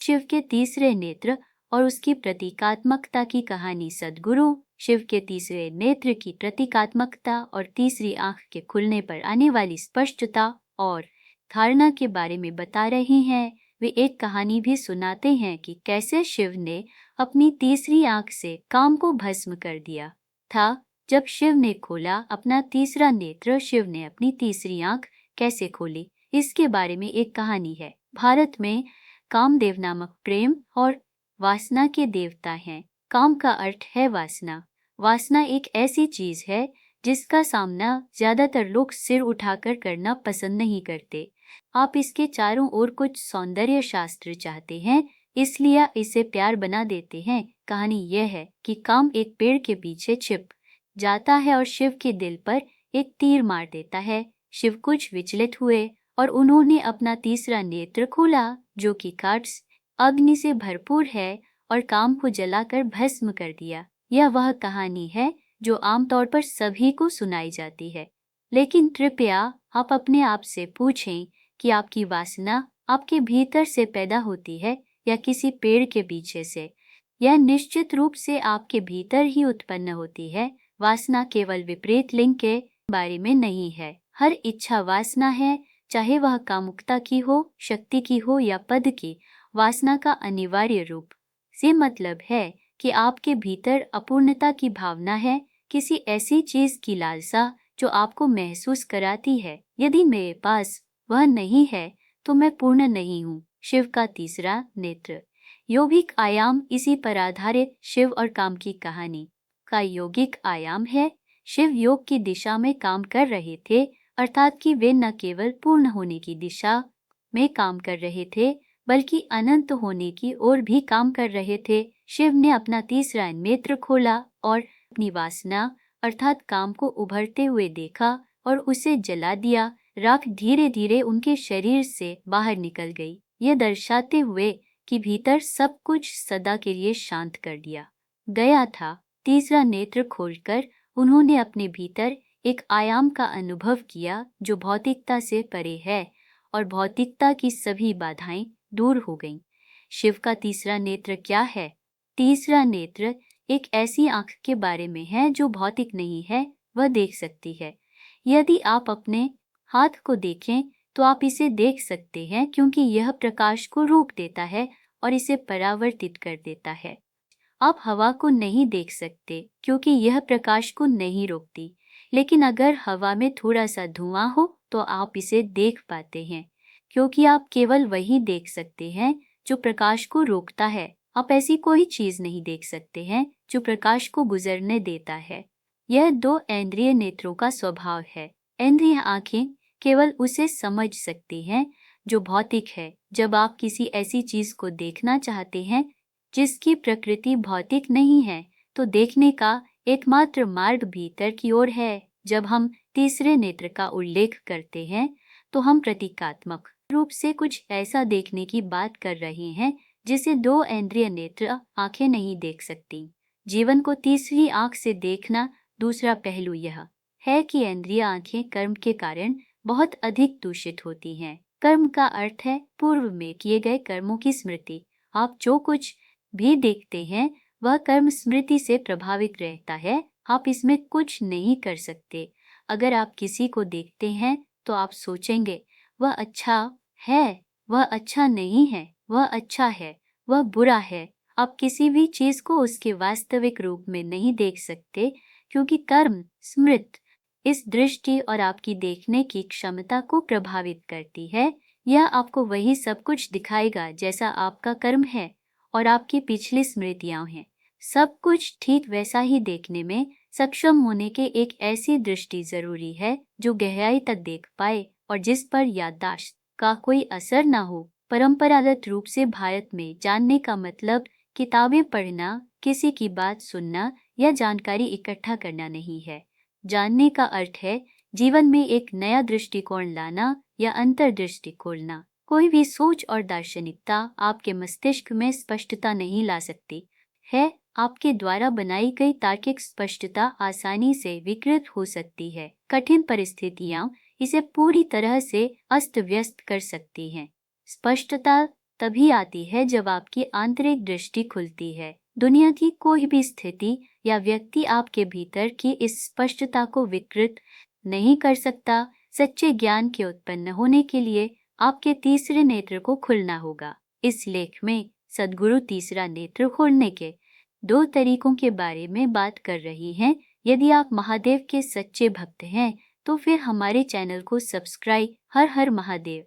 शिव के तीसरे नेत्र और उसकी प्रतीकात्मकता की कहानी। सद्गुरु शिव के तीसरे नेत्र की प्रतीकात्मकता और तीसरी आंख के खुलने पर आने वाली स्पष्टता और धारणा के बारे में बता रहे हैं। वे एक कहानी भी सुनाते हैं कि कैसे शिव ने अपनी तीसरी आंख से काम को भस्म कर दिया था। जब शिव ने खोला अपना तीसरा नेत्र, शिव ने अपनी तीसरी आंख कैसे खोली, इसके बारे में एक कहानी है। भारत में कामदेव नामक प्रेम और वासना के देवता हैं। काम का अर्थ है वासना। वासना एक ऐसी चीज है जिसका सामना ज्यादातर लोग सिर उठाकर करना पसंद नहीं करते। आप इसके चारों ओर कुछ सौंदर्य शास्त्र चाहते हैं, इसलिए इसे प्यार बना देते हैं। कहानी यह है कि काम एक पेड़ के पीछे छिप जाता है और शिव के दिल पर एक तीर मार देता है। शिव कुछ विचलित हुए और उन्होंने अपना तीसरा नेत्र खोला, जो कि काट्स अग्नि से भरपूर है, और काम को जलाकर भस्म कर दिया। यह वह कहानी है जो आमतौर पर सभी को सुनाई जाती है, लेकिन कृपया आप अपने आप से पूछें कि आपकी वासना आपके भीतर से पैदा होती है या किसी पेड़ के पीछे से। यह निश्चित रूप से आपके भीतर ही उत्पन्न होती है। वासना केवल विपरीत लिंग के बारे में नहीं है। हर इच्छा वासना है, चाहे वह कामुकता की हो, शक्ति की हो या पद की। वासना का अनिवार्य रूप से मतलब है कि आपके भीतर अपूर्णता की भावना है, किसी ऐसी चीज की लालसा जो आपको महसूस कराती है, यदि मेरे पास वह नहीं है तो मैं पूर्ण नहीं हूँ। शिव का तीसरा नेत्र। यौगिक आयाम। इसी पर आधारित शिव और काम की कहानी का यौगिक आयाम है। शिव योग की दिशा में काम कर रहे थे, अर्थात कि वे न केवल पूर्ण होने की दिशा में काम कर रहे थे, बल्कि अनंत होने की ओर भी काम कर रहे थे। शिव ने अपना तीसरा नेत्र खोला और अपनी वासना अर्थात काम को उभरते हुए देखा और उसे जला दिया। राख धीरे धीरे उनके शरीर से बाहर निकल गई, यह दर्शाते हुए कि भीतर सब कुछ सदा के लिए शांत कर दिया गया था। तीसरा नेत्र खोलकर उन्होंने अपने भीतर एक आयाम का अनुभव किया जो भौतिकता से परे है, और भौतिकता की सभी बाधाएं दूर हो गईं। शिव का तीसरा नेत्र क्या है? तीसरा नेत्र एक ऐसी आंख के बारे में है जो भौतिक नहीं है, वह देख सकती है। यदि आप अपने हाथ को देखें तो आप इसे देख सकते हैं, क्योंकि यह प्रकाश को रोक देता है और इसे परावर्तित कर देता है। आप हवा को नहीं देख सकते क्योंकि यह प्रकाश को नहीं रोकती, लेकिन अगर हवा में थोड़ा सा धुआं हो तो आप इसे देख पाते हैं, क्योंकि आप केवल वही देख सकते हैं जो प्रकाश को रोकता है। आप ऐसी कोई चीज नहीं देख सकते हैं जो प्रकाश को गुजरने देता है। यह दो इंद्रिय नेत्रों का स्वभाव है। इंद्रिय आंखें केवल उसे समझ सकती हैं जो भौतिक है। जब आप किसी ऐसी चीज को देखना चाहते हैं जिसकी प्रकृति भौतिक नहीं है, तो देखने का एकमात्र मार्ग भीतर की ओर है। जब हम तीसरे नेत्र का उल्लेख करते हैं तो हम प्रतीकात्मक रूप से कुछ ऐसा देखने की बात कर रहे हैं जिसे दो इंद्रिय नेत्र आंखें नहीं देख सकती। जीवन को तीसरी आंख से देखना दूसरा पहलू यह है कि इंद्रिय आंखें कर्म के कारण बहुत अधिक दूषित होती हैं। कर्म का अर्थ है पूर्व में किए गए कर्मों की स्मृति। आप जो कुछ भी देखते हैं वह कर्म स्मृति से प्रभावित रहता है। आप इसमें कुछ नहीं कर सकते। अगर आप किसी को देखते हैं तो आप सोचेंगे वह अच्छा है, वह अच्छा नहीं है, वह अच्छा है, वह बुरा है। आप किसी भी चीज को उसके वास्तविक रूप में नहीं देख सकते, क्योंकि कर्म स्मृति इस दृष्टि और आपकी देखने की क्षमता को प्रभावित करती है। यह आपको वही सब कुछ दिखाएगा जैसा आपका कर्म है और आपकी पिछली स्मृतियां हैं। सब कुछ ठीक वैसा ही देखने में सक्षम होने के एक ऐसी दृष्टि जरूरी है जो गहराई तक देख पाए और जिस पर याददाश्त का कोई असर न हो। परंपरागत रूप से भारत में जानने का मतलब किताबें पढ़ना, किसी की बात सुनना या जानकारी इकट्ठा करना नहीं है। जानने का अर्थ है जीवन में एक नया दृष्टिकोण लाना या अंतर्दृष्टि खोलना। कोई भी सोच और दार्शनिकता आपके मस्तिष्क में स्पष्टता नहीं ला सकती है। आपके द्वारा बनाई गई तार्किक स्पष्टता आसानी से विकृत हो सकती है। कठिन परिस्थितियां इसे पूरी तरह से अस्त व्यस्त कर सकती हैं। स्पष्टता तभी आती है जब आपकी आंतरिक दृष्टि खुलती है। दुनिया की कोई भी स्थिति या व्यक्ति आपके भीतर की इस स्पष्टता को विकृत नहीं कर सकता। सच्चे ज्ञान के उत्पन्न होने के लिए आपके तीसरे नेत्र को खुलना होगा। इस लेख में सद्गुरु तीसरा नेत्र खोलने के 2 तरीकों के बारे में बात कर रही हैं। यदि आप महादेव के सच्चे भक्त हैं तो फिर हमारे चैनल को सब्सक्राइब। हर हर महादेव।